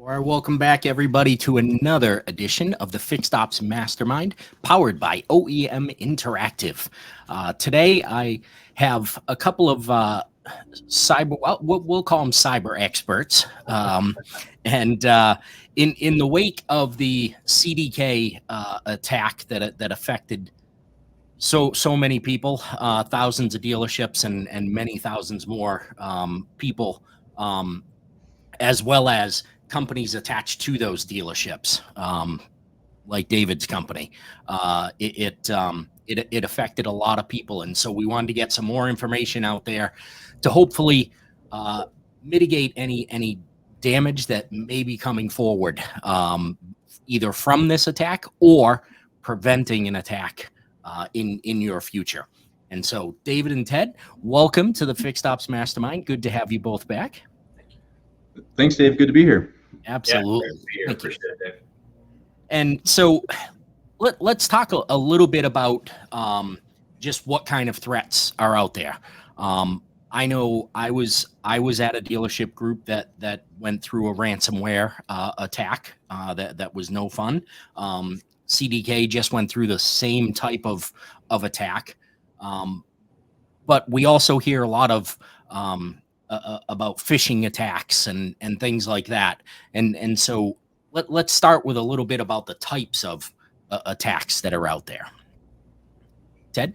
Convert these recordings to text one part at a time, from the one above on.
All right, welcome back, everybody, to another edition of the Fixed Ops Mastermind, powered by OEM Interactive. Today, I have a couple of well, we'll call them cyber experts, and in the wake of the CDK attack that affected so many people, thousands of dealerships, and many thousands more people. As well as companies attached to those dealerships, like David's company. It affected a lot of people, and so we wanted to get some more information out there to hopefully mitigate any damage that may be coming forward, either from this attack or preventing an attack in your future. And so, David and Ted, welcome to the Fixed Ops Mastermind. Good to have you both back. Thanks, Dave. Good to be here. Absolutely. Yeah, appreciate it, Dave. And so let's talk a little bit about just what kind of threats are out there. I know I was at a dealership group that went through a ransomware attack that was no fun. CDK just went through the same type of attack. But we also hear a lot of about phishing attacks and things like that. And so let's start with a little bit about the types of attacks that are out there. Ted?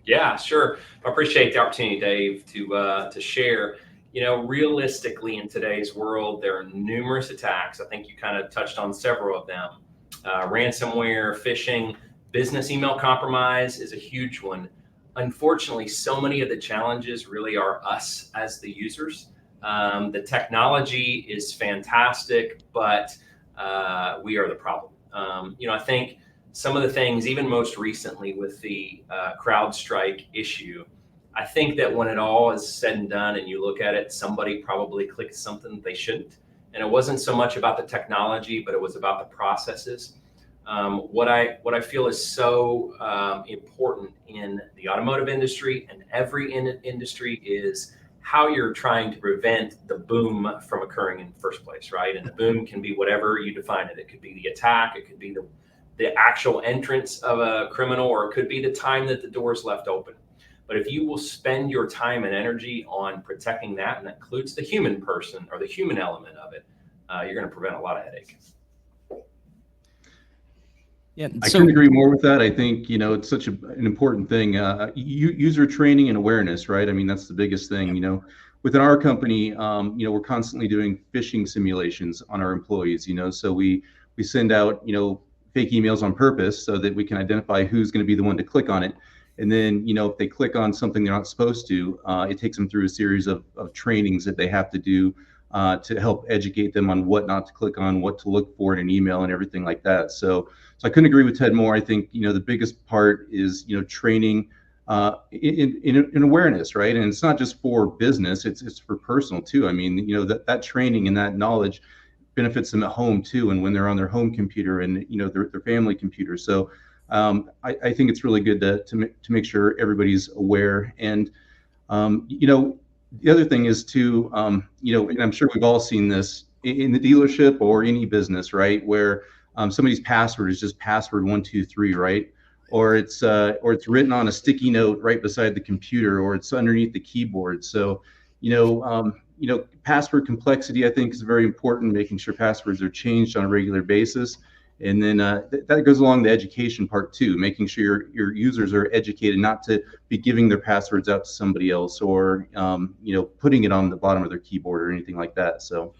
Yeah, sure. I appreciate the opportunity, Dave, to share. You know, realistically, in today's world, there are numerous attacks. I think you kind of touched on several of them. Ransomware, phishing, business email compromise is a huge one. Unfortunately, so many of the challenges really are us as the users. The technology is fantastic, but we are the problem. I think some of the things, even most recently with the CrowdStrike issue, I think that when it all is said and done and you look at it, somebody probably clicked something they shouldn't. And it wasn't so much about the technology, but it was about the processes. What I feel is so important in the automotive industry and every industry is how you're trying to prevent the boom from occurring in the first place, right? And the boom can be whatever you define it. It could be the attack, it could be the actual entrance of a criminal, or it could be the time that the door is left open. But if you will spend your time and energy on protecting that, and that includes the human person or the human element of it, you're going to prevent a lot of headache. Yeah, I couldn't agree more with that. I think, it's such an important thing. User training and awareness, right? I mean, that's the biggest thing. Within our company, we're constantly doing phishing simulations on our employees. So we send out, fake emails on purpose so that we can identify who's going to be the one to click on it. And then, if they click on something they're not supposed to, it takes them through a series of trainings that they have to do to help educate them on what not to click on, what to look for in an email, and everything like that. So I couldn't agree with Ted more. I think the biggest part is training in awareness, right? And it's not just for business; it's for personal too. I mean, that training and that knowledge benefits them at home too, and when they're on their home computer and their family computer. So I think it's really good to make sure everybody's aware. And the other thing is to and I'm sure we've all seen this in the dealership or any business, right, where somebody's password is just password 123, right? Or it's written on a sticky note right beside the computer, or it's underneath the keyboard. So, password complexity, I think, is very important, making sure passwords are changed on a regular basis. And then that goes along the education part too, making sure your users are educated not to be giving their passwords out to somebody else, or putting it on the bottom of their keyboard or anything like that. So.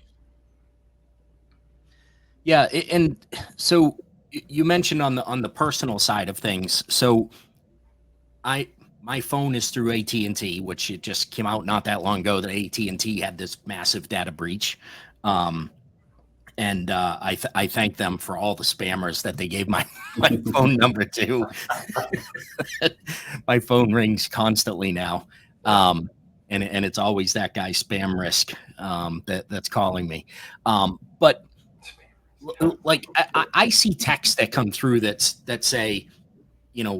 Yeah, and so you mentioned on the personal side of things. So my phone is through AT&T, which it just came out not that long ago that AT&T had this massive data breach. And I thank them for all the spammers that they gave my phone number to. My phone rings constantly now. And it's always that guy Spam Risk that's calling me. But like I see texts that come through that say,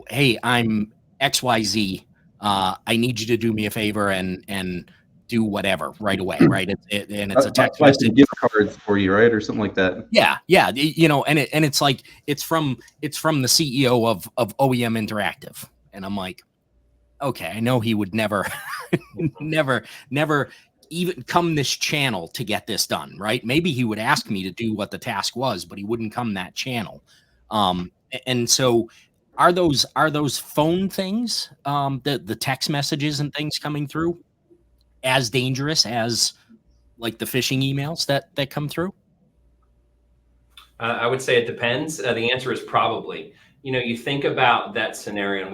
hey, I'm XYZ. I need you to do me a favor and do whatever right away, right? And it's a text Buy some message. gift cards for you, right, or something like that. Yeah, you know, and it's like it's from the CEO of OEM Interactive, and I'm like, okay, I know he would never, never even come this channel to get this done, right? Maybe he would ask me to do what the task was, but he wouldn't come that channel. And so are those phone things, the text messages and things coming through, as dangerous as like the phishing emails that come through? I would say it depends. The answer is probably. You know, you think about that scenario, and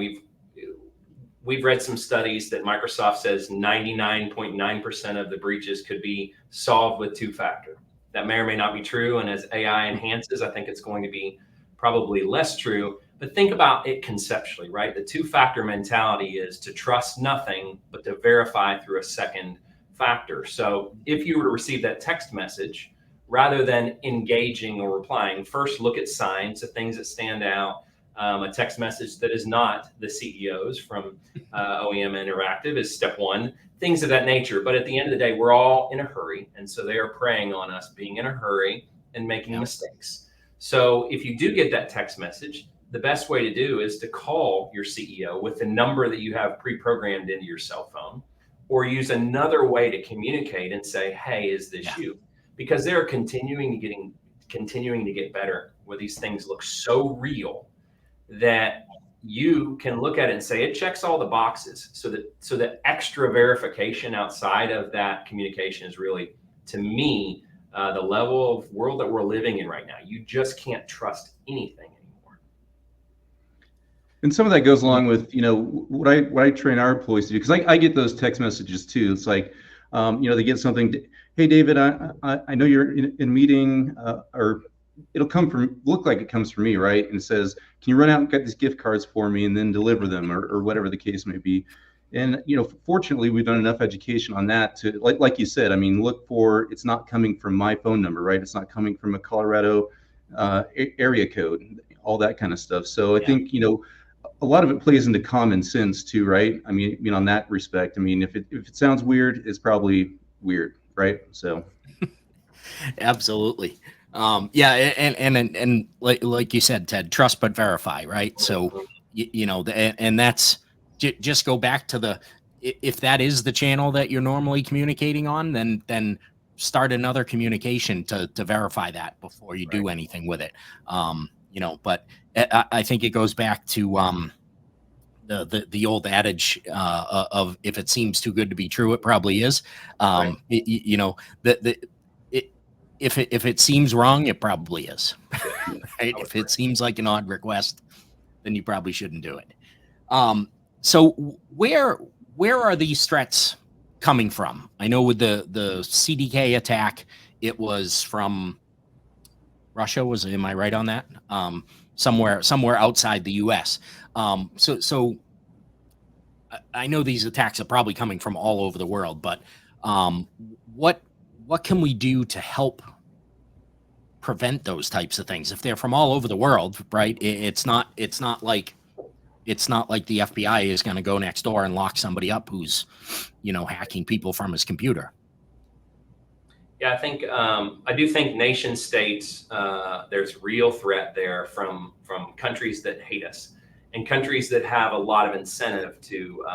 we've read some studies that Microsoft says 99.9% of the breaches could be solved with two-factor. That may or may not be true, and as AI enhances, I think it's going to be probably less true. But think about it conceptually, right? The two-factor mentality is to trust nothing, but to verify through a second factor. So if you were to receive that text message, rather than engaging or replying, first look at signs, the things that stand out. A text message that is not the CEO's from OEM Interactive is step one, things of that nature. But at the end of the day, we're all in a hurry. And so they are preying on us being in a hurry and making mistakes. So if you do get that text message, the best way to do is to call your CEO with the number that you have pre-programmed into your cell phone, or use another way to communicate and say, hey, is this you? Because they're continuing to get better, where these things look so real that you can look at it and say it checks all the boxes. So that extra verification outside of that communication is really, to me, the level of world that we're living in right now. You just can't trust anything anymore. And some of that goes along with, you know, what I train our employees to do, because I get those text messages too. It's like, you know, they get something. Hey, David, I know you're in a meeting, or it'll look like it comes from me, right? And it says, can you run out and get these gift cards for me and then deliver them, or whatever the case may be. And, you know, fortunately, we've done enough education on that to, like you said, I mean, look for, it's not coming from my phone number, right? It's not coming from a Colorado area code, all that kind of stuff. So I think, you know, a lot of it plays into common sense too, right? I mean, on that respect, I mean, if it sounds weird, it's probably weird, right? So Absolutely. Yeah, and like you said, Ted, trust but verify, right? So you know, and that's just go back to if that is the channel that you're normally communicating on, then start another communication to verify that before you do anything with it. You know, but I think it goes back to the old adage of if it seems too good to be true, it probably is. You know, if it seems wrong, it probably is. Right? If it seems like an odd request, then you probably shouldn't do it. So where are these threats coming from? I know with the CDK attack, it was from Russia. Am I right on that? Somewhere outside the U.S. So I know these attacks are probably coming from all over the world, but what can we do to help prevent those types of things if they're from all over the world, right? It's not like the FBI is going to go next door and lock somebody up who's, you know, hacking people from his computer. Yeah, I do think nation states, there's real threat there from countries that hate us and countries that have a lot of incentive to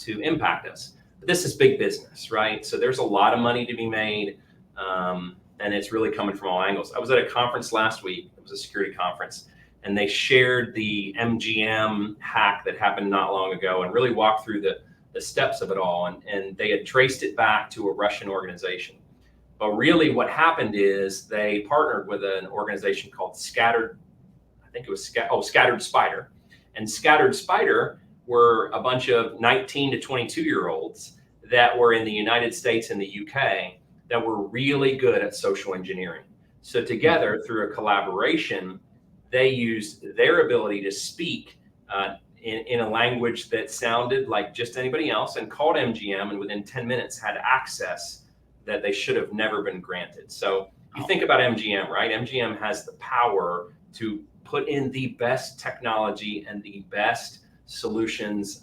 impact us. But this is big business, right? So there's a lot of money to be made, and it's really coming from all angles. I was at a conference last week. It was a security conference, and they shared the MGM hack that happened not long ago and really walked through the steps of it all. And they had traced it back to a Russian organization. But really what happened is they partnered with an organization called Scattered Spider. And Scattered Spider were a bunch of 19 to 22-year-olds that were in the United States and the UK that were really good at social engineering. So together, through a collaboration, they used their ability to speak in a language that sounded like just anybody else and called MGM, and within 10 minutes had access that they should have never been granted. So you think about MGM, right? MGM has the power to put in the best technology and the best solutions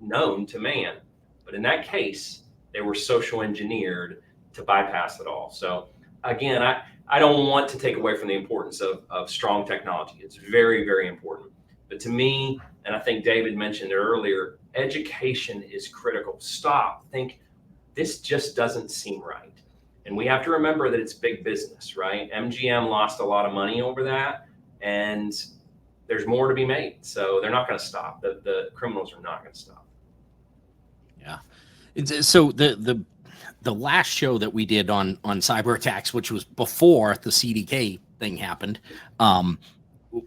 known to man. But in that case, They were social engineered to bypass it all. So again, I don't want to take away from the importance of strong technology. It's very, very important. But to me, and I think David mentioned it earlier, education is critical. Stop, think, this just doesn't seem right. And we have to remember that it's big business, right? MGM lost a lot of money over that, and there's more to be made. So they're not going to stop. The criminals are not going to stop. Yeah. So the last show that we did on cyber attacks, which was before the CDK thing happened,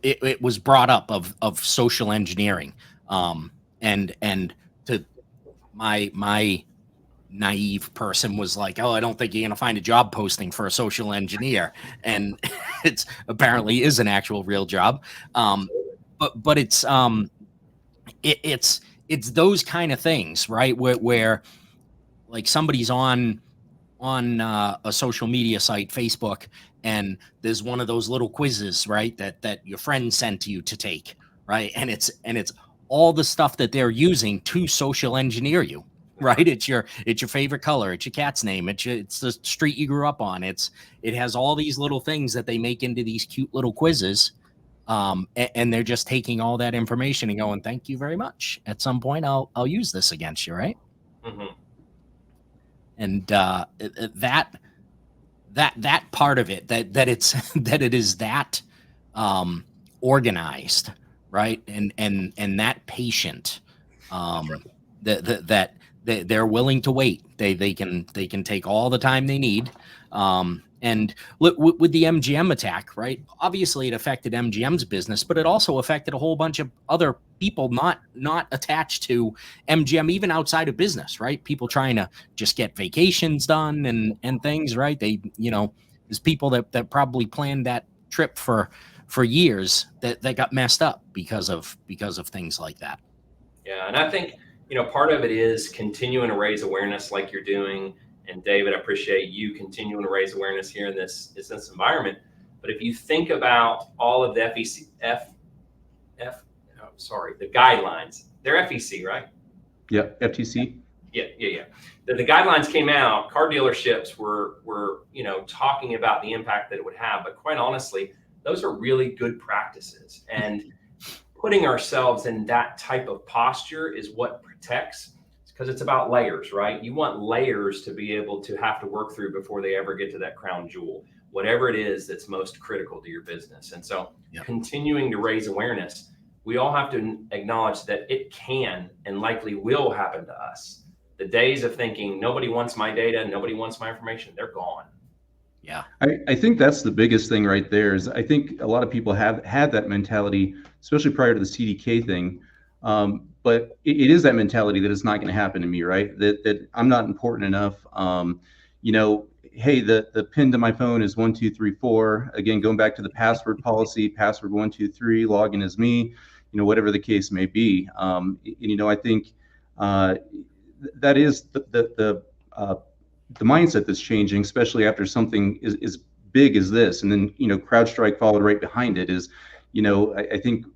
it was brought up of social engineering, and to my naive person was like, oh, I don't think you're going to find a job posting for a social engineer. And it's apparently is an actual real job. But it's those kind of things, right? Where like somebody's on a social media site, Facebook, and there's one of those little quizzes, right? That your friend sent you to take, right? And it's all the stuff that they're using to social engineer you. Right, it's your favorite color, it's your cat's name, it's the street you grew up on. It has all these little things that they make into these cute little quizzes, and they're just taking all that information and going, "Thank you very much. At some point, I'll use this against you," right? Mm-hmm. And that part of it, that it's that it is that organized, right, and that patient, that they're willing to wait. They can take all the time they need. And with the MGM attack, right? Obviously, it affected MGM's business, but it also affected a whole bunch of other people not attached to MGM, even outside of business, right? People trying to just get vacations done and things, right? There's people that probably planned that trip for years that got messed up because of things like that. Yeah, and I think part of it is continuing to raise awareness like you're doing. And David, I appreciate you continuing to raise awareness here in this environment. But if you think about all of the the guidelines, they're FEC, right? Yeah, FTC. Yeah. The guidelines came out. Car dealerships were talking about the impact that it would have. But quite honestly, those are really good practices. And putting ourselves in that type of posture is what protects, because it's about layers, right? You want layers to be able to have to work through before they ever get to that crown jewel, whatever it is that's most critical to your business. And so continuing to raise awareness, we all have to acknowledge that it can and likely will happen to us. The days of thinking nobody wants my data, nobody wants my information, they're gone. Yeah. I think that's the biggest thing right there is I think a lot of people have had that mentality, especially prior to the CDK thing. But it is that mentality that it's not going to happen to me, right? That I'm not important enough. Hey, the pin to my phone is 1234. Again, going back to the password policy, password 123, login as me, whatever the case may be. I think that is the mindset that's changing, especially after something is big as this. And then, CrowdStrike followed right behind it is, I think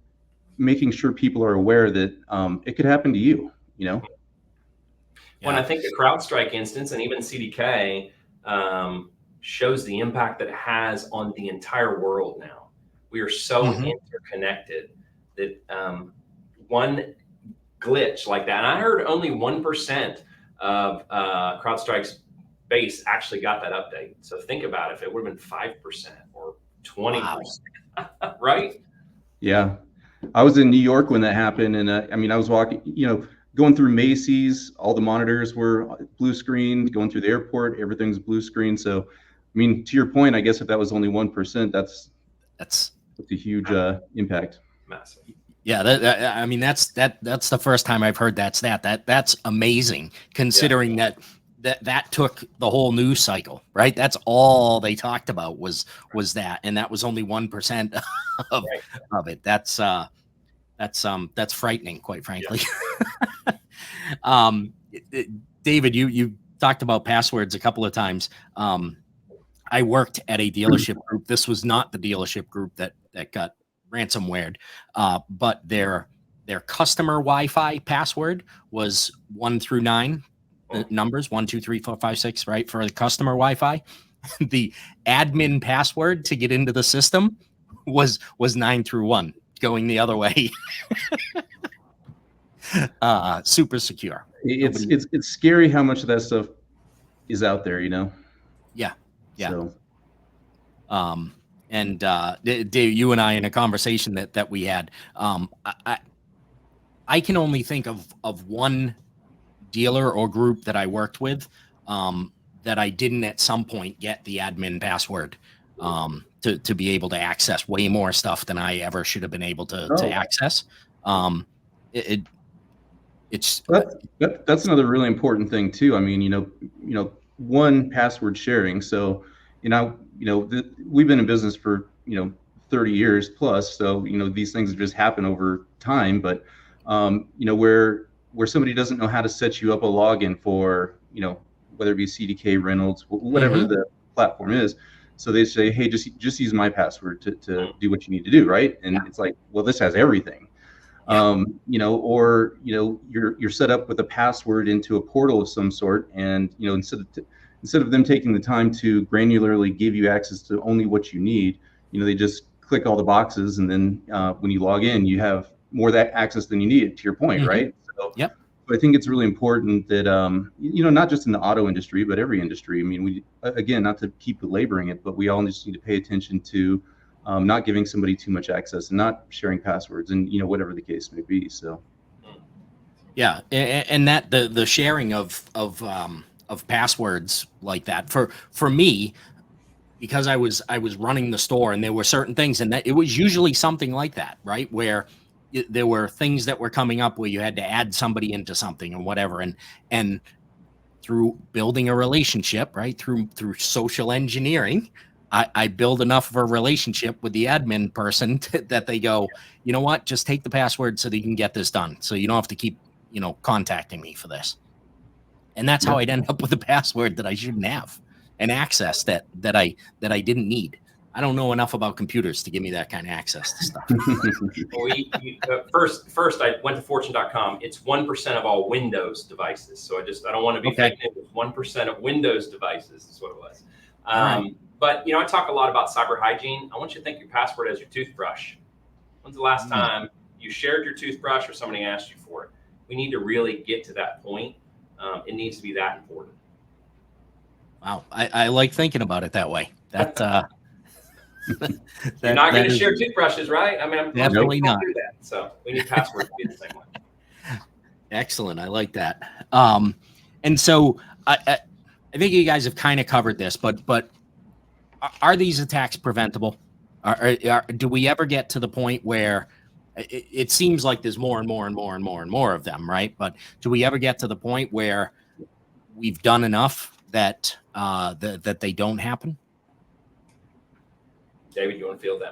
making sure people are aware that it could happen to you, When I think the CrowdStrike instance and even CDK shows the impact that it has on the entire world now. We are so interconnected that one glitch like that, and I heard only 1% of CrowdStrike's base actually got that update. So think about it, if it would have been 5% or 20%, right? Yeah. I was in New York when that happened. And I was walking, going through Macy's, all the monitors were blue screen, going through the airport, everything's blue screen. So, to your point, I guess if that was only 1%, that's a huge impact. Massive. Yeah, that's the first time I've heard that's amazing, considering that took the whole news cycle, right? That's all they talked about was that, and that was only 1% of it. That's frightening, quite frankly. Yeah. David, you talked about passwords a couple of times. I worked at a dealership group. This was not the dealership group that got ransomwared, but their customer Wi-Fi password was 1 through 9. the numbers 1, 2, 3, 4, 5, 6, right, for the customer Wi-Fi. The admin password to get into the system was 9 through 1, going the other way. Super secure. It's scary how much of that stuff is out there, you know? Yeah. So. And Dave, you and I, in a conversation that we had, I can only think of one dealer or group that I worked with that I didn't at some point get the admin password to be able to access way more stuff than I ever should have been able to access. That's another really important thing too. I mean, one, password sharing. So, we've been in business for 30 years plus. So these things just happen over time. But where somebody doesn't know how to set you up a login for whether it be CDK, Reynolds, whatever the platform is. So they say, hey, just use my password to do what you need to do, right? And it's like, well, this has everything. Or you're set up with a password into a portal of some sort, and instead of them taking the time to granularly give you access to only what you need, they just click all the boxes, and then when you log in, you have more of that access than you need. To your point, right? So, I think it's really important that not just in the auto industry, but every industry. I mean, we, again, not to keep belaboring it, but we all just need to pay attention to not giving somebody too much access and not sharing passwords, and whatever the case may be. So yeah, and that the sharing of passwords like that for me, because I was running the store, and there were certain things, and that it was usually something like that, right, where there were things that were coming up where you had to add somebody into something or whatever, and through building a relationship, right, through social engineering, I build enough of a relationship with the admin person that they go, you know what, just take the password so that you can get this done, so you don't have to keep contacting me for this. And that's how I'd end up with a password that I shouldn't have, and access that I didn't need. I don't know enough about computers to give me that kind of access to stuff. First, I went to fortune.com. It's 1% of all Windows devices. So I don't want to be fake news. 1% of Windows devices is what it was. But I talk a lot about cyber hygiene. I want you to think your password as your toothbrush. When's the last time you shared your toothbrush or somebody asked you for it? We need to really get to that point. It needs to be that important. Wow, I like thinking about it that way. You're not going to share toothbrushes, right? I mean, I'm definitely not. Do that. So we need passwords to be the same way. Excellent. I like that. And so I think you guys have kind of covered this, but are these attacks preventable? Do we ever get to the point where it seems like there's more and more and more and more and more of them, right? But do we ever get to the point where we've done enough that that they don't happen? David, you want to field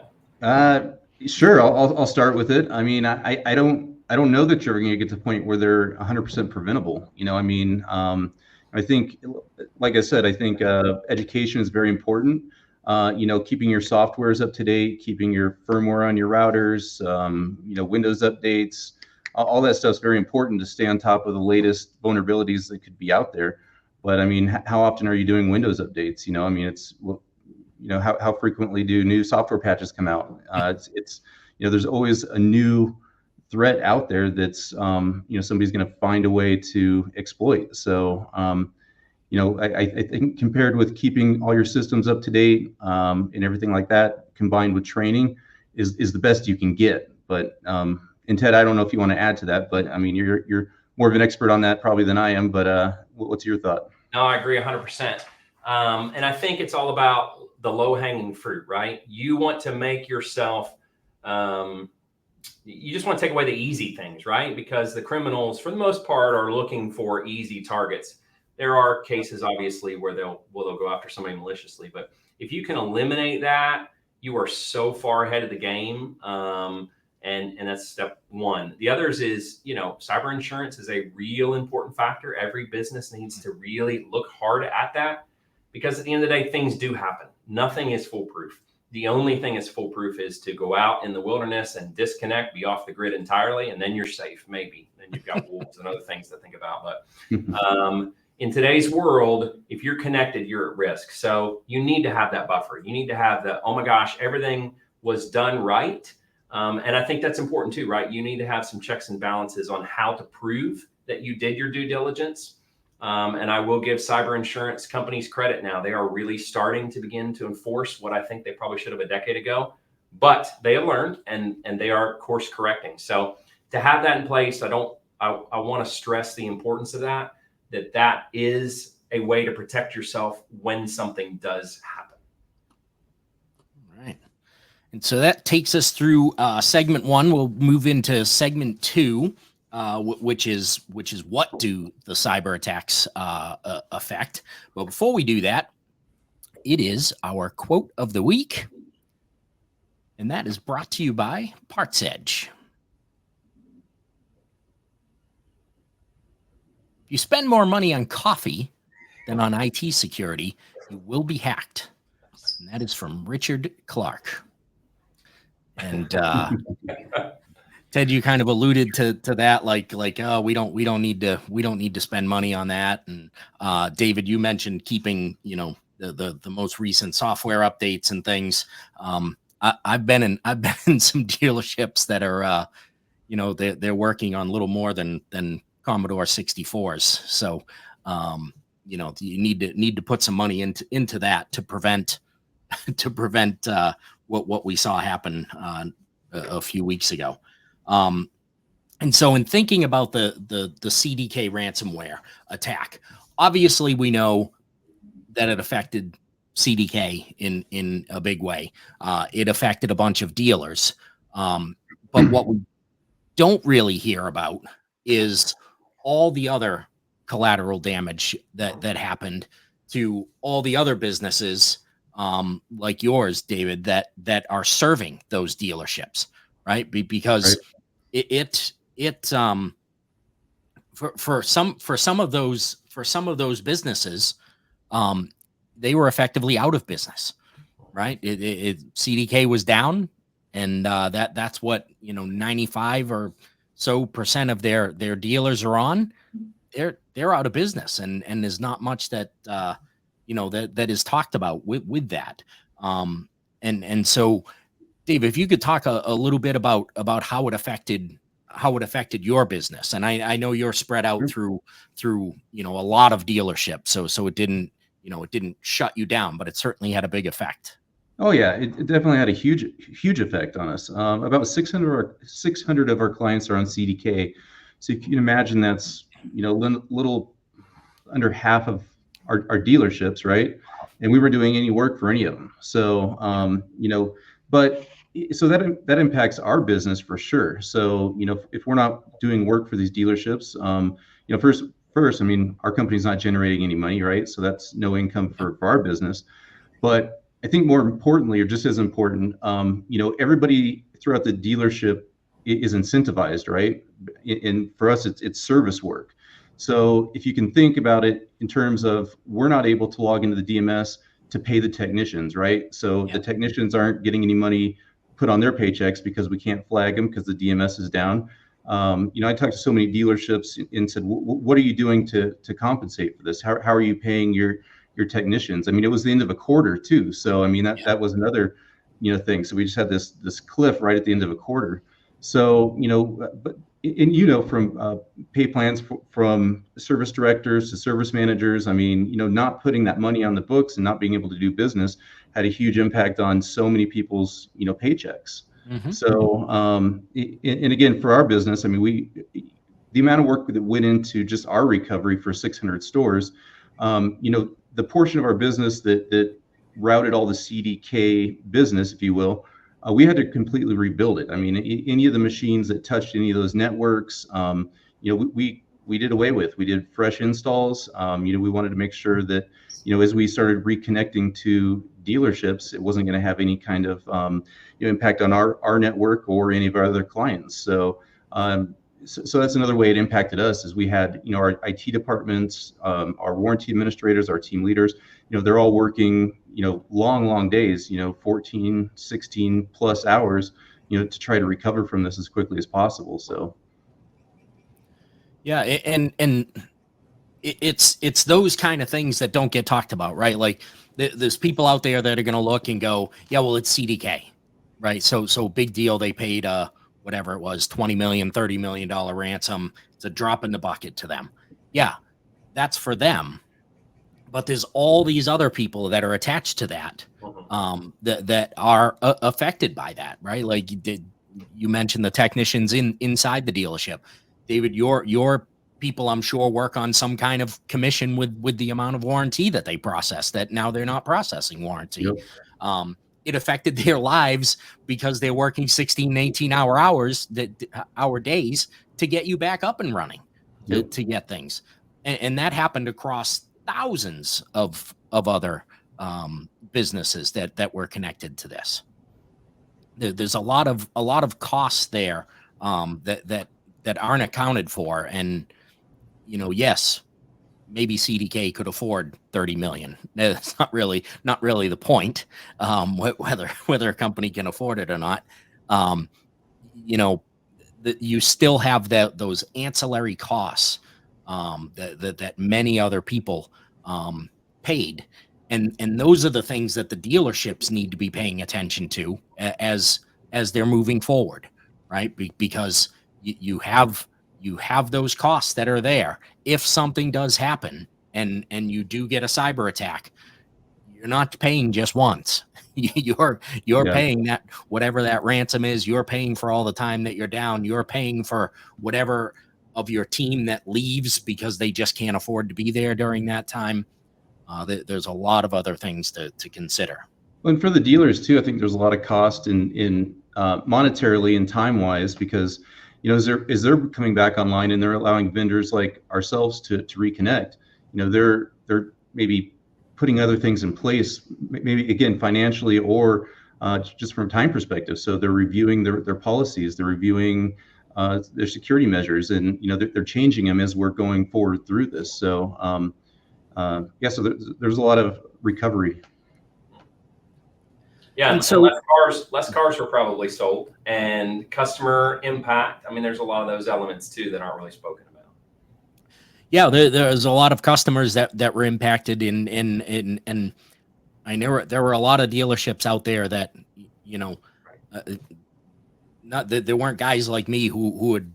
that? Sure. I'll start with it. I mean, I don't know that you're going to get to the point where they're 100% preventable. I mean, I think, like I said, I think education is very important. Keeping your softwares up to date, keeping your firmware on your routers, Windows updates, all that stuff's very important to stay on top of the latest vulnerabilities that could be out there. But I mean, how often are you doing Windows updates? I mean, it's how frequently do new software patches come out? It's there's always a new threat out there that's somebody's going to find a way to exploit. So I think compared with keeping all your systems up to date and everything like that, combined with training, is the best you can get. But and Ted, I don't know if you want to add to that, but I mean, you're more of an expert on that probably than I am. But what's your thought? No, I agree 100%. And I think it's all about the low-hanging fruit, right? You want to make yourself, you just want to take away the easy things, right? Because the criminals, for the most part, are looking for easy targets. There are cases, obviously, where they'll go after somebody maliciously, but if you can eliminate that, you are so far ahead of the game. And that's step one. The others is, cyber insurance is a real important factor. Every business needs to really look hard at that, because at the end of the day, things do happen. Nothing is foolproof. The only thing that's foolproof is to go out in the wilderness and disconnect, be off the grid entirely, and then you're safe, maybe. Then you've got wolves and other things to think about. But in today's world, if you're connected, you're at risk. So you need to have that buffer. You need to have the, oh my gosh, everything was done right. And I think that's important too, right? You need to have some checks and balances on how to prove that you did your due diligence. And I will give cyber insurance companies credit now. They are really starting to begin to enforce what I think they probably should have a decade ago, but they have learned and they are course correcting. So to have that in place, I want to stress the importance of that is a way to protect yourself when something does happen. Right. And so that takes us through segment 1. We'll move into segment 2. Which is what do the cyber attacks affect? But before we do that, it is our quote of the week, and that is brought to you by Parts Edge. If you spend more money on coffee than on IT security, you will be hacked. And that is from Richard Clark. And Ted, you kind of alluded to that, like oh, we don't need to spend money on that. And David, you mentioned keeping the most recent software updates and things. I've been in some dealerships that are they're working on little more than Commodore 64s. So you need to put some money into that to prevent what we saw happen a few weeks ago. And so in thinking about the CDK ransomware attack, obviously we know that it affected CDK in a big way. It affected a bunch of dealers. But what we don't really hear about is all the other collateral damage that happened to all the other businesses like yours, David, that are serving those dealerships, right? Because for some of those businesses, they were effectively out of business, right? CDK was down, and that's what 95 or so % of their dealers are on. They're out of business, and there's not much that that is talked about with that. And so, Dave, if you could talk a little bit about how it affected your business. And I know you're spread out through a lot of dealerships, so it didn't shut you down, but it certainly had a big effect. Oh yeah, it definitely had a huge effect on us. About 600 of our clients are on CDK, so you can imagine that's little under half of our dealerships, right? And we weren't doing any work for any of them. So but so that impacts our business for sure. So if we're not doing work for these dealerships, first, I mean, our company's not generating any money, right? So that's no income for our business. But I think more importantly, or just as important, everybody throughout the dealership is incentivized, right? And for us, it's service work. So if you can think about it in terms of, we're not able to log into the DMS to pay the technicians, right? So the technicians aren't getting any money put on their paychecks because we can't flag them because the DMS is down. I talked to so many dealerships and said, what are you doing to compensate for this? How are you paying your technicians? I mean, it was the end of a quarter too. So, I mean, that was another, thing. So we just had this cliff right at the end of a quarter. So, from pay plans from service directors to service managers, I mean, not putting that money on the books and not being able to do business had a huge impact on so many people's, paychecks. Mm-hmm. So, and again, for our business, I mean, the amount of work that went into just our recovery for 600 stores, the portion of our business that routed all the CDK business, if you will, we had to completely rebuild it. I mean, any of the machines that touched any of those networks, we did away with. We did fresh installs. We wanted to make sure that, as we started reconnecting to dealerships, it wasn't going to have any kind of impact on our network or any of our other clients. So that's another way it impacted us, is we had our IT departments, our warranty administrators, our team leaders, they're all working long days, 14, 16 plus hours, to try to recover from this as quickly as possible. So yeah, and it's those kind of things that don't get talked about, right? Like there's people out there that are going to look and go, yeah, well, it's CDK, right? So big deal. They paid whatever it was, 20 million, $30 million ransom. It's a drop in the bucket to them. Yeah, that's for them. But there's all these other people that are attached to that, that are affected by that, right? Like you mentioned the technicians inside the dealership. David, your people, I'm sure, work on some kind of commission with the amount of warranty that they process, that now they're not processing warranty. Yep. It affected their lives because they're working 16, 18-hour days to get you back up and running, to get things. And that happened across thousands of other businesses that were connected to this. There's a lot of costs there that aren't accounted for. And, yes, maybe CDK could afford 30 million. That's not really the point. Whether a company can afford it or not, you still have those ancillary costs that many other people paid, and those are the things that the dealerships need to be paying attention to as they're moving forward, right? Because you have those costs that are there. If something does happen and you do get a cyber attack, you're not paying just once. You're paying that, whatever that ransom is. You're paying for all the time that you're down. You're paying for whatever of your team that leaves because they just can't afford to be there during that time. There's a lot of other things to consider. Well, and for the dealers too, I think there's a lot of cost in monetarily and time wise, because as they're coming back online and they're allowing vendors like ourselves to reconnect, they're maybe putting other things in place, maybe again financially or just from a time perspective. So they're reviewing their policies, they're reviewing their security measures, and they're changing them as we're going forward through this. So so there's a lot of recovery. Yeah, and so less cars were probably sold, and customer impact. I mean, there's a lot of those elements too that aren't really spoken about. Yeah, there's a lot of customers that were impacted and I know there were a lot of dealerships out there that not that there weren't guys like me who had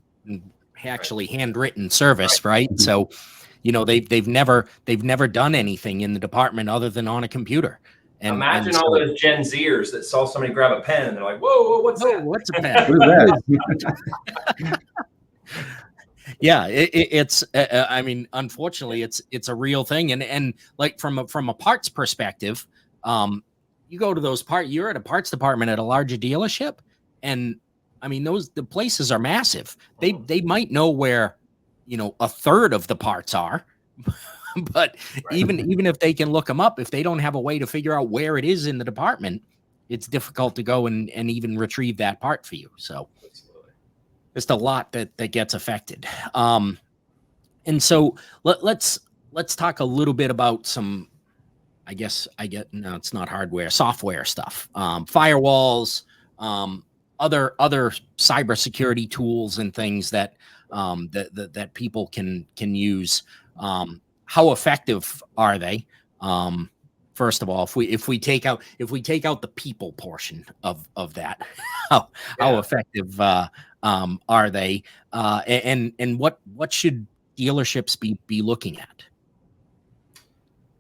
actually handwritten service, right? So they've never done anything in the department other than on a computer. And imagine all those Gen Zers that saw somebody grab a pen and they're like, whoa, what's that? What's a pen? What is that? Yeah, it's I mean, unfortunately, it's a real thing. And like from a parts perspective, you go to those you're at a parts department at a larger dealership, and I mean, the places are massive. They might know where, a third of the parts are, but even if they can look them up, if they don't have a way to figure out where it is in the department, it's difficult to go and even retrieve that part for you. So just a lot that gets affected. And so let's talk a little bit about some, no, it's not hardware, software stuff, firewalls, other cybersecurity tools and things that people can use. How effective are they? First of all, if we take out the people portion of that, how effective are they? And what should dealerships be looking at?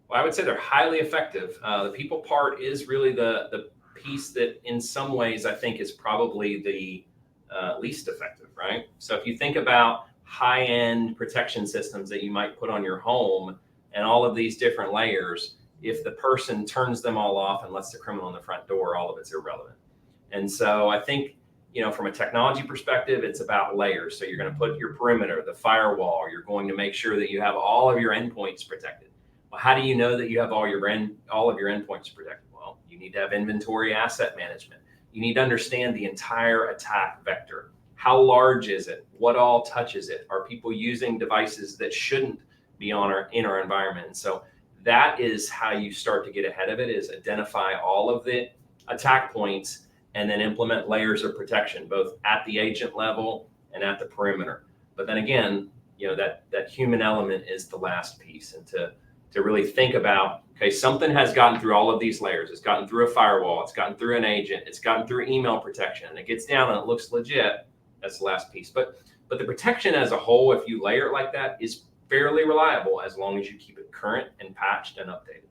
Well, I would say they're highly effective. The people part is really the piece that in some ways I think is probably the least effective, right? So if you think about high-end protection systems that you might put on your home and all of these different layers, if the person turns them all off and lets the criminal in the front door, all of it's irrelevant. And so I think, from a technology perspective, it's about layers. So you're going to put your perimeter, the firewall, you're going to make sure that you have all of your endpoints protected. Well, how do you know that you have all of your endpoints protected? Well, you need to have inventory asset management. You need to understand the entire attack vector. How large is it? What all touches it? Are people using devices that shouldn't be in our environment? And so that is how you start to get ahead of it, is identify all of the attack points and then implement layers of protection, both at the agent level and at the perimeter. But then again, that human element is the last piece, and to really think about, okay, something has gotten through all of these layers. It's gotten through a firewall. It's gotten through an agent. It's gotten through email protection. And it gets down and it looks legit. That's the last piece. But the protection as a whole, if you layer it like that, is fairly reliable as long as you keep it current and patched and updated.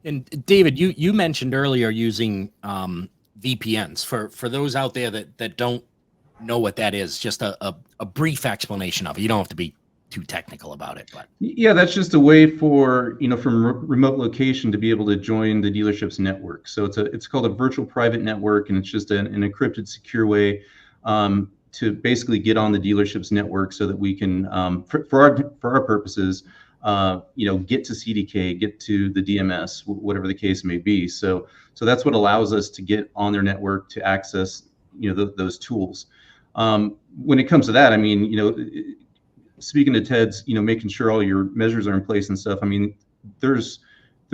And David, you mentioned earlier using VPNs. For those out there that don't know what that is, just a brief explanation of it. You don't have to be too technical about it, but yeah, that's just a way for, from remote location to be able to join the dealership's network. So it's called a virtual private network, and it's just an encrypted, secure way to basically get on the dealership's network so that we can, for our purposes, get to CDK, get to the DMS, whatever the case may be. So that's what allows us to get on their network to access, those tools. When it comes to that, I mean, speaking to Ted's, making sure all your measures are in place and stuff. I mean, there's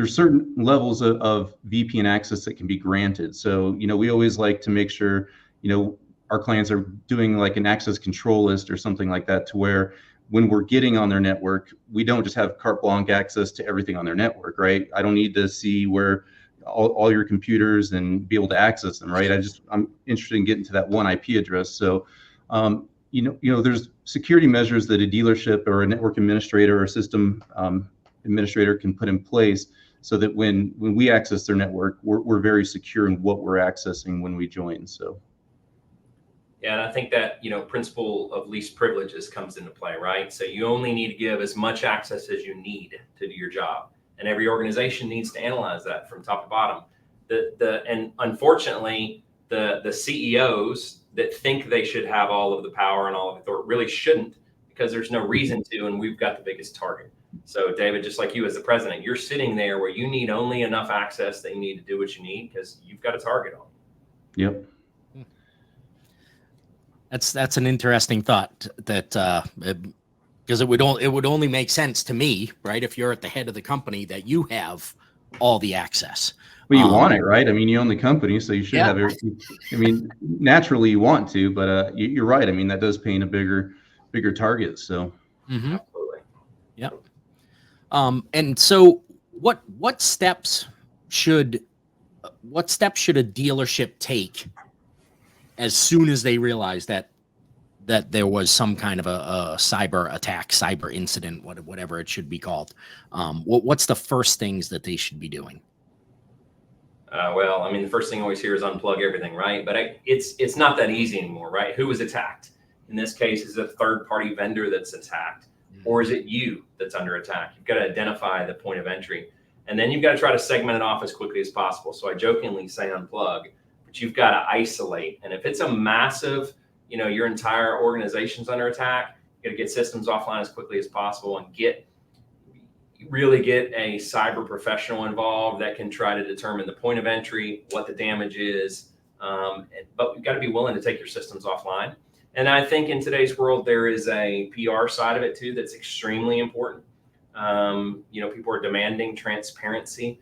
certain levels of VPN access that can be granted. So, we always like to make sure, our clients are doing like an access control list or something like that, to where when we're getting on their network, we don't just have carte blanche access to everything on their network, right? I don't need to see where all your computers and be able to access them, right? I'm interested in getting to that one IP address. So, there's security measures that a dealership or a network administrator or system administrator can put in place so that when we access their network, we're very secure in what we're accessing when we join. So. Yeah, and I think that, principle of least privileges comes into play, right? So you only need to give as much access as you need to do your job. And every organization needs to analyze that from top to bottom. And unfortunately, the CEOs that think they should have all of the power and all of the authority really shouldn't, because there's no reason to, and we've got the biggest target. So David, just like you as the president, you're sitting there where you need only enough access that you need to do what you need because you've got a target on. Yep. That's an interesting thought, that because it would only make sense to me, right, if you're at the head of the company, that you have all the access. Well, you want it, right? I mean, you own the company, so you should have everything. I mean, naturally you want to, but you're right. I mean, that does paint a bigger target. So, Absolutely. Yep. And so, what steps should a dealership take as soon as they realize that there was some kind of a cyber attack, cyber incident, whatever it should be called? What's the first things that they should be doing? Well, I mean, the first thing I always hear is unplug everything, right? But it's not that easy anymore, right? Who was attacked? In this case, is it a third-party vendor that's attacked, or is it you that's under attack? You've got to identify the point of entry, and then you've got to try to segment it off as quickly as possible. So I jokingly say unplug, but you've got to isolate. And if it's a massive, your entire organization's under attack, you got to get systems offline as quickly as possible and really get a cyber professional involved that can try to determine the point of entry, what the damage is. But you've got to be willing to take your systems offline. And I think in today's world, there is a PR side of it too that's extremely important. People are demanding transparency.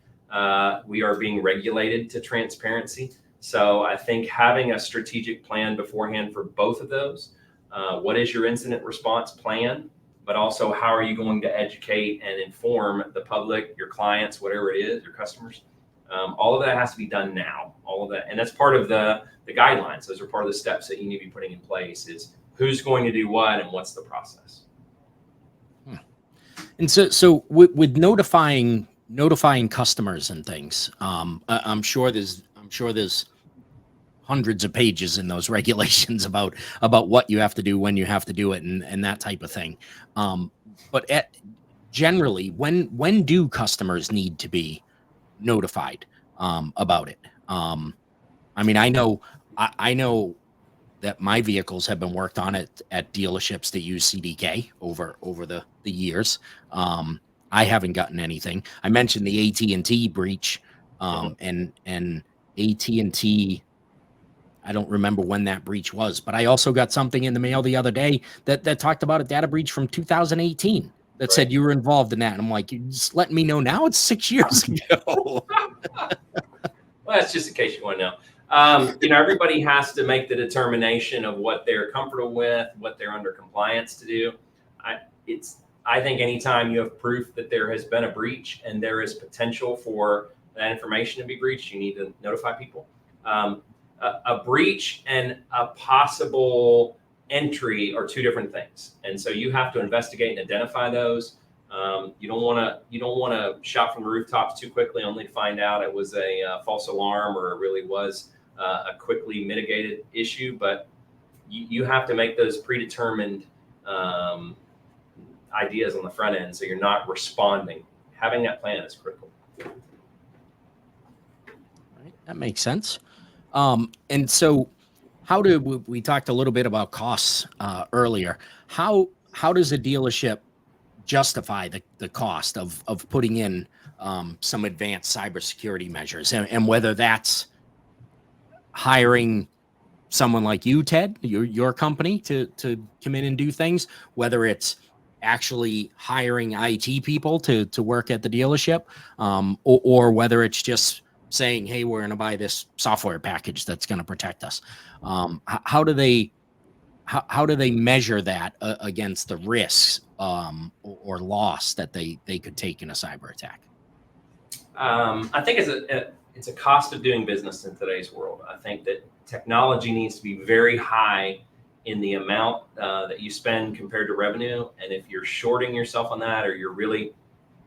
We are being regulated to transparency. So I think having a strategic plan beforehand for both of those, what is your incident response plan, but also how are you going to educate and inform the public, your clients, whatever it is, your customers. All of that has to be done now, all of that. And that's part of the guidelines. Those are part of the steps that you need to be putting in place, is who's going to do what and what's the process. And so with notifying customers and things, I'm sure there's hundreds of pages in those regulations about what you have to do, when you have to do it, and that type of thing. But generally, when do customers need to be notified about it? I mean, I know that my vehicles have been worked on at dealerships that use CDK over the years. I haven't gotten anything. I mentioned the AT&T breach, and AT&T. I don't remember when that breach was, but I also got something in the mail the other day that talked about a data breach from 2018 that said you were involved in that. And I'm like, you just letting me know now? It's 6 years ago. Well, that's just in case you want to know. Everybody has to make the determination of what they're comfortable with, what they're under compliance to do. I think anytime you have proof that there has been a breach and there is potential for that information to be breached, you need to notify people. A breach and a possible entry are two different things, and so you have to investigate and identify those. You don't want to shout from the rooftops too quickly, only to find out it was a false alarm or it really was a quickly mitigated issue. But you have to make those predetermined ideas on the front end, so you're not responding. Having that plan is critical. Right, that makes sense. And so, how do we talked a little bit about costs earlier? How does a dealership justify the cost of putting in some advanced cybersecurity measures, and whether that's hiring someone like you, Ted, your company to come in and do things, whether it's actually hiring IT people to work at the dealership, or whether it's just saying, hey, we're going to buy this software package that's going to protect us. How do they measure that against the risks or loss that they could take in a cyber attack? I think it's a cost of doing business in today's world. I think that technology needs to be very high in the amount that you spend compared to revenue. And if you're shorting yourself on that, or you're really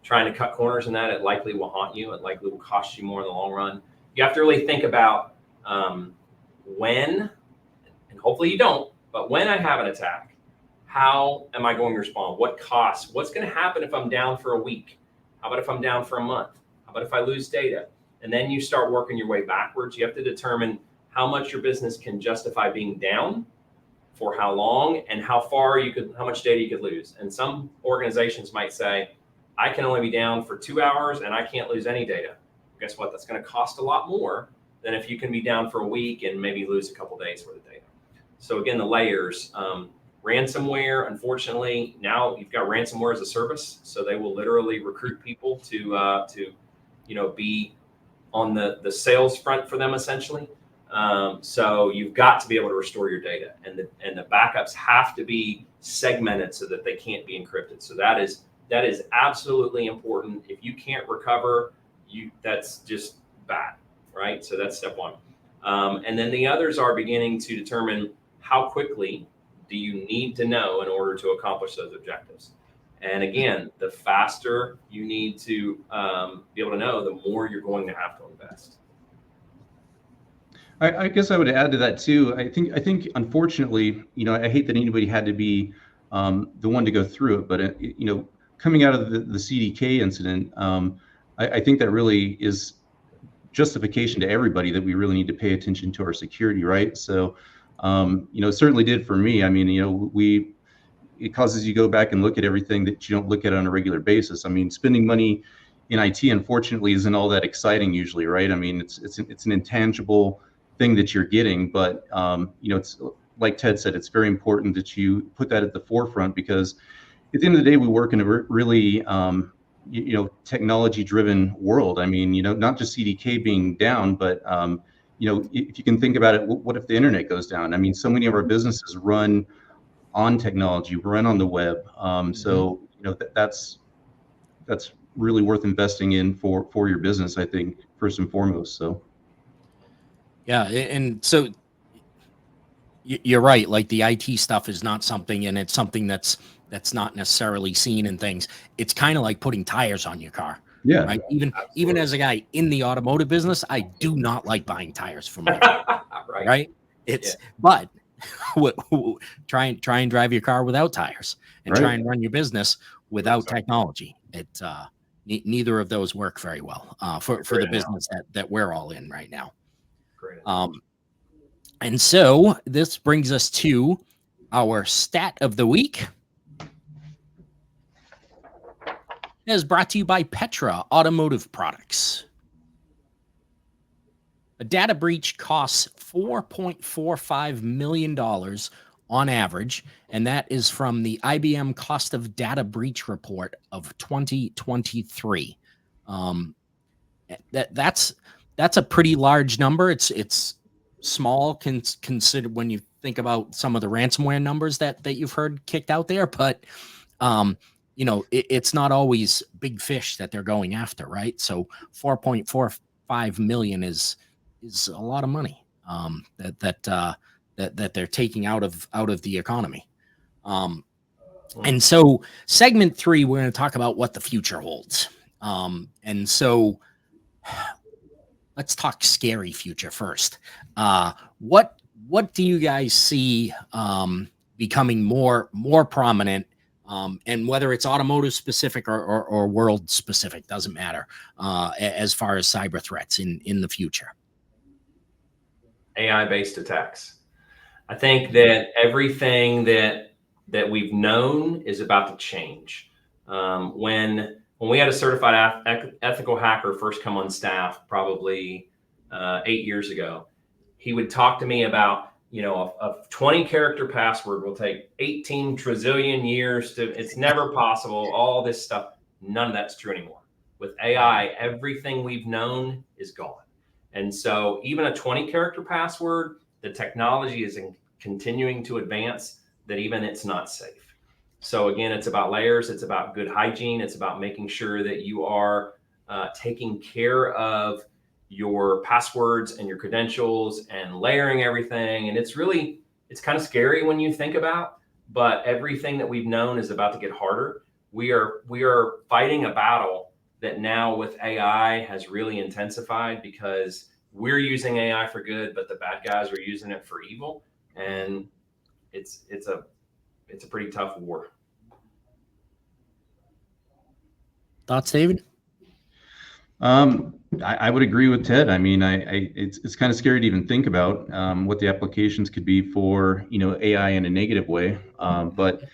trying to cut corners in that, it likely will haunt you. It likely will cost you more in the long run. You have to really think about when, and hopefully you don't, but when I have an attack, how am I going to respond? What costs? What's going to happen if I'm down for a week? How about if I'm down for a month? How about if I lose data? And then you start working your way backwards. You have to determine how much your business can justify being down, for how long, and how much data you could lose. And some organizations might say, I can only be down for 2 hours and I can't lose any data. Guess what? That's going to cost a lot more than if you can be down for a week and maybe lose a couple days worth of data. So again, the layers, ransomware, unfortunately, now you've got ransomware as a service. So they will literally recruit people to be on the sales front for them, essentially. So you've got to be able to restore your data, and the backups have to be segmented so that they can't be encrypted. So that is absolutely important. If you can't recover, that's just bad, right? So that's step one. And then the others are beginning to determine how quickly do you need to know in order to accomplish those objectives. And again, the faster you need to be able to know, the more you're going to have to invest. I guess I would add to that too. I think unfortunately, I hate that anybody had to be the one to go through it, but coming out of the CDK incident, I think that really is justification to everybody that we really need to pay attention to our security, right? So, it certainly did for me. I mean, it causes you to go back and look at everything that you don't look at on a regular basis. I mean, spending money in IT, unfortunately, isn't all that exciting usually, right? I mean, it's an intangible thing that you're getting, but it's like Ted said, it's very important that you put that at the forefront, because at the end of the day, we work in a really technology-driven world. I mean, not just CDK being down, but if you can think about it, what if the internet goes down? I mean, so many of our businesses run on technology, run on the web. So that's really worth investing in for your business, I think, first and foremost. So. Yeah, and so you're right. Like, the IT stuff is not something, and it's something that's not necessarily seen in things. It's kind of like putting tires on your car. Yeah. Right. Even as a guy in the automotive business, I do not like buying tires for my car. Right. But try and drive your car without tires, and try and run your business without technology. Neither of those work very well for the business that we're all in right now. Great. And so this brings us to our stat of the week. It is brought to you by Petra Automotive Products. A data breach costs $4.45 million on average, and that is from the IBM Cost of Data Breach Report of 2023. That's a pretty large number. It's small consider when you think about some of the ransomware numbers that you've heard kicked out there, but you know, it's not always big fish that they're going after, right? So 4.45 million is a lot of money that they're taking out of the economy. And so segment 3, we're going to talk about what the future holds. And so let's talk scary future first. What do you guys see becoming more prominent, and whether it's automotive specific or world specific, doesn't matter, as far as cyber threats in the future? AI-based attacks. I think that everything that we've known is about to change. When we had a certified ethical hacker first come on staff, probably 8 years ago, he would talk to me about, you know, a 20 character password will take 18 trillion years to, it's never possible, all this stuff. None of that's true anymore. With AI, everything we've known is gone. And so even a 20 character password, the technology is continuing to advance that even it's not safe. So again, it's about layers. It's about good hygiene. It's about making sure that you are taking care of your passwords and your credentials and layering everything. And it's kind of scary when you think about, but everything that we've known is about to get harder. We are fighting a battle that now with AI has really intensified, because we're using AI for good, but the bad guys are using it for evil. And it's a pretty tough war. Thoughts, David? I would agree with Ted. I mean, it's kind of scary to even think about what the applications could be for, you know, AI in a negative way. But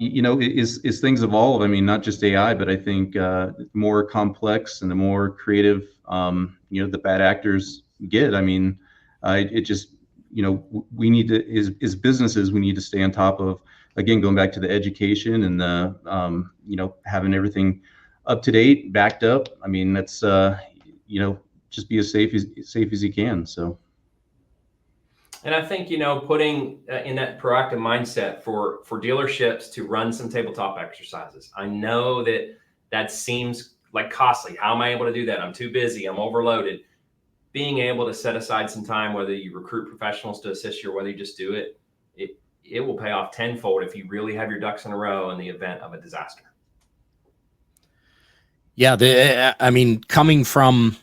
you know, as things evolve, I mean, not just AI, but I think the more complex and the more creative, you know, the bad actors get. I mean, it just, you know, we need to, as businesses, we need to stay on top of, again, going back to the education and the, you know, having everything up to date, backed up. I mean, that's, you know, just be as safe as you can. So. And I think, you know, putting in that proactive mindset for dealerships to run some tabletop exercises. I know that seems like costly. How am I able to do that? I'm too busy. I'm overloaded. Being able to set aside some time, whether you recruit professionals to assist you or whether you just do it, it will pay off tenfold if you really have your ducks in a row in the event of a disaster. Yeah, I mean, coming from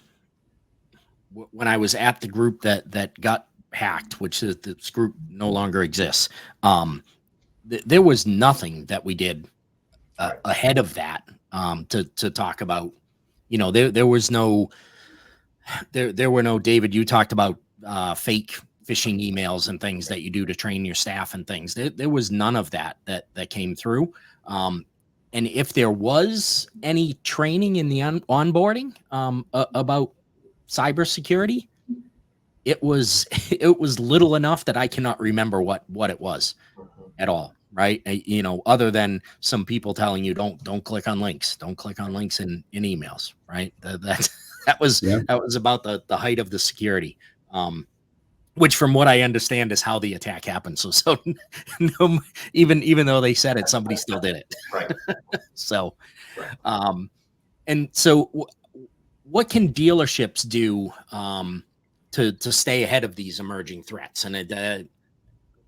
when I was at the group that got hacked, which is, this group no longer exists, there was nothing that we did ahead of that to talk about. You know, there was no, there were no, David, you talked about fake phishing emails and things that you do to train your staff and things. There was none of that came through. And if there was any training in the onboarding about cybersecurity, it was little enough that I cannot remember what it was at all. Right. You know, other than some people telling you don't click on links, don't click on links in emails. Right. That was about the height of the security, which from what I understand is how the attack happened. So no, even though they said it, somebody still did it. Right. So, and so what can dealerships do to stay ahead of these emerging threats? And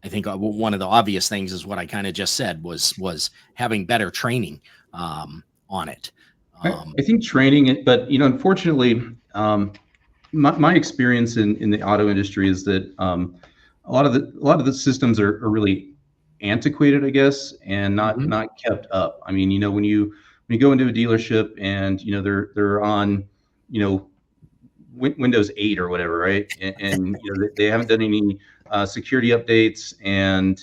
I think one of the obvious things is what I kind of just said was having better training on it. I think training, but you know, unfortunately, my experience in the auto industry is that a lot of the systems are really antiquated, I guess, and not kept up. I mean, you know, when you go into a dealership and you know they're on, you know, Windows 8 or whatever, right? And you know they haven't done any security updates, and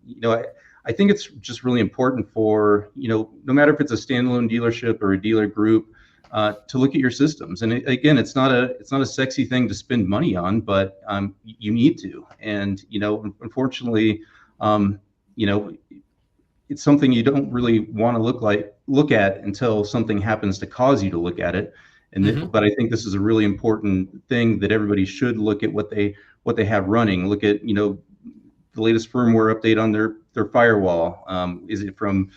you know, I think it's just really important for, you know, no matter if it's a standalone dealership or a dealer group, to look at your systems. And again, it's not a sexy thing to spend money on, but you need to. And you know, unfortunately, you know, it's something you don't really want to look at until something happens to cause you to look at it. But I think this is a really important thing that everybody should look at what they have running. Look at, the latest firmware update on their firewall. Is it from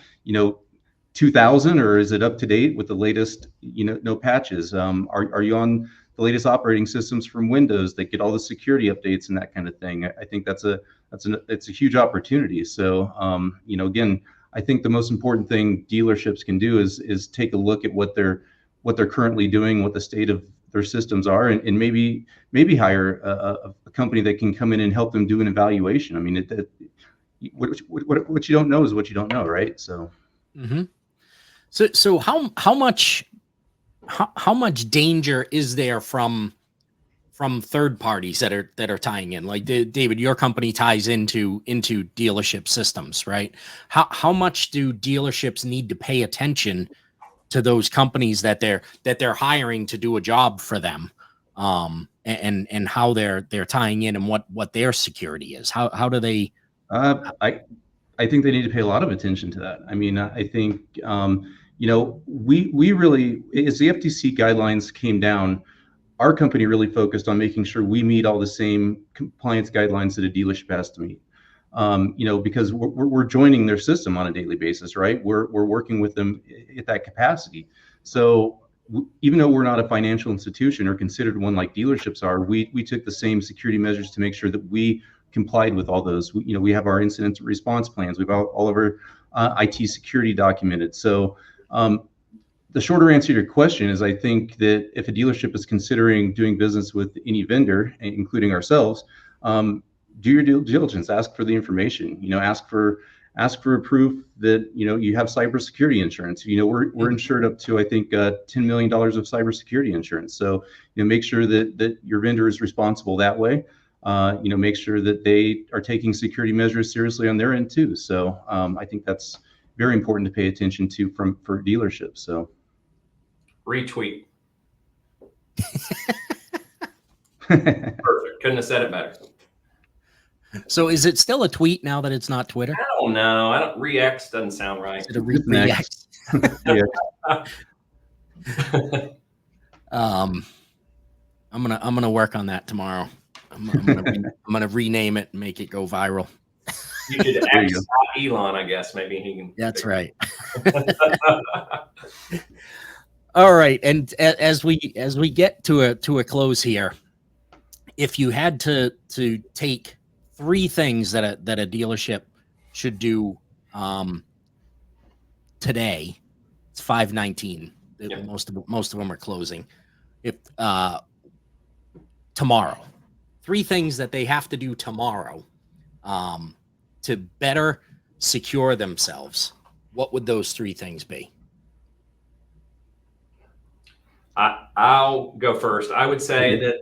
2000, or is it up to date with the latest no patches? Are you on the latest operating systems from Windows that get all the security updates and that kind of thing? I think it's a huge opportunity. So again, I think the most important thing dealerships can do is take a look at what they're currently doing, what the state of their systems are, and maybe hire a company that can come in and help them do an evaluation. I mean, what you don't know is what you don't know, right? So, so how much danger is there from third parties that are tying in? Like, David, your company ties into dealership systems, right? How much do dealerships need to pay attention to those companies that they're hiring to do a job for them, and how they're tying in, and what their security is? How do they? I think they need to pay a lot of attention to that. I mean, I think we really, as the FTC guidelines came down, our company really focused on making sure we meet all the same compliance guidelines that a dealership has to meet. Because we're joining their system on a daily basis, right? We're working with them at that capacity. So even though we're not a financial institution or considered one like dealerships are, we took the same security measures to make sure that we complied with all those. We have our incident response plans. We've all of our IT security documented. So the shorter answer to your question is, I think that if a dealership is considering doing business with any vendor, including ourselves, do your due diligence. Ask for the information. Ask for proof that you have cybersecurity insurance. We're insured up to, I think, $10 million of cybersecurity insurance. So make sure that your vendor is responsible that way. Make sure that they are taking security measures seriously on their end too. So I think that's very important to pay attention to for dealerships. So retweet. Perfect. Couldn't have said it better. So is it still a tweet now that it's not Twitter? I don't know. Re-X doesn't sound right. Is it a re-X? I'm gonna work on that tomorrow. I'm gonna rename it and make it go viral. You should X Elon, I guess. Maybe he can. That's right. All right, and as we get to a close here, if you had to take 3 things that a dealership should do today, it's 5/19. Yep. Most of them are closing. If tomorrow, 3 things that they have to do tomorrow to better secure themselves, what would those 3 things be? I'll go first. I would say that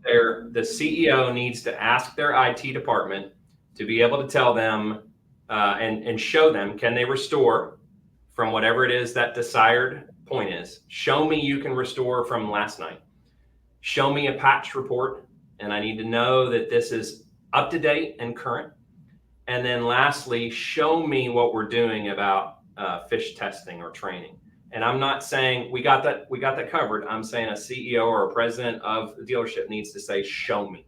the CEO needs to ask their IT department to be able to tell them and show them, can they restore from whatever it is that desired point is. Show me you can restore from last night. Show me a patch report, and I need to know that this is up to date and current. And then lastly, show me what we're doing about fish testing or training. And I'm not saying we got that covered. I'm saying a CEO or a president of the dealership needs to say, show me.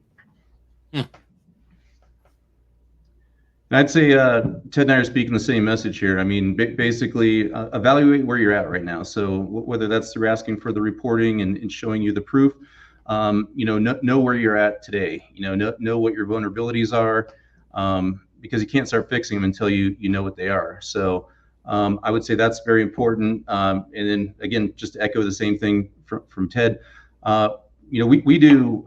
I'd say Ted and I are speaking the same message here. I mean, basically, evaluate where you're at right now. So whether that's through asking for the reporting and showing you the proof, know where you're at today. Know what your vulnerabilities are, because you can't start fixing them until you know what they are. So I would say that's very important. And then again, just to echo the same thing from Ted, we do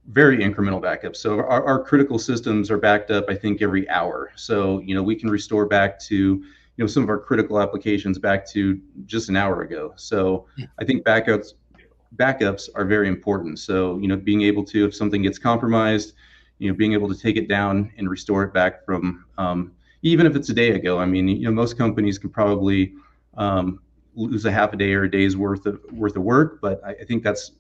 very incremental backups. So our critical systems are backed up, I think, every hour. So, we can restore back to, some of our critical applications back to just an hour ago. So I think backups are very important. So, being able to, if something gets compromised, being able to take it down and restore it back from, even if it's a day ago. I mean, most companies can probably lose a half a day or a day's worth of work, but I think that's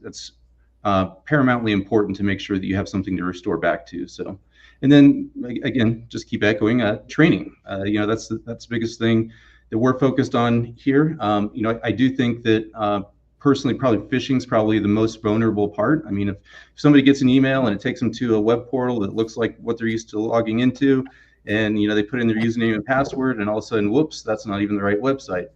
paramountly important to make sure that you have something to restore back to. So, and then again, just keep echoing training. That's the biggest thing that we're focused on here. I do think that personally, probably phishing is probably the most vulnerable part. I mean, if somebody gets an email and it takes them to a web portal that looks like what they're used to logging into, and they put in their username and password, and all of a sudden, whoops, that's not even the right website.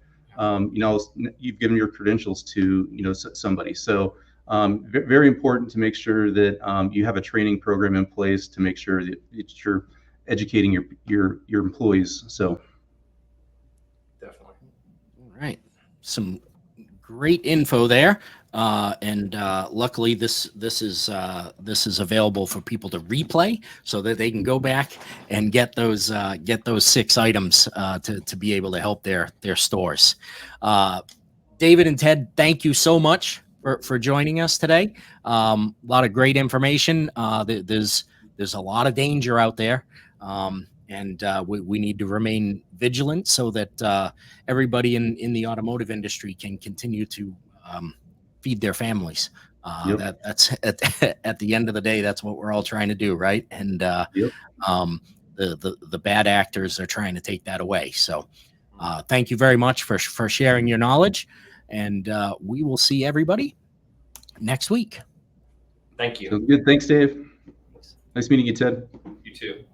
You've given your credentials to somebody. So very important to make sure that you have a training program in place to make sure that you're educating your employees. So definitely. All right, some great info there, and luckily this is available for people to replay so that they can go back and get those 6 items to be able to help their stores. David and Ted, thank you so much for joining us today. A lot of great information. There's a lot of danger out there. And we need to remain vigilant so that everybody in the automotive industry can continue to feed their families. Yep. That's at the end of the day, that's what we're all trying to do, right? And Yep. The bad actors are trying to take that away. So thank you very much for sharing your knowledge, and we will see everybody next week. Thank you. So good. Thanks, Dave. Nice meeting you, Ted. You too.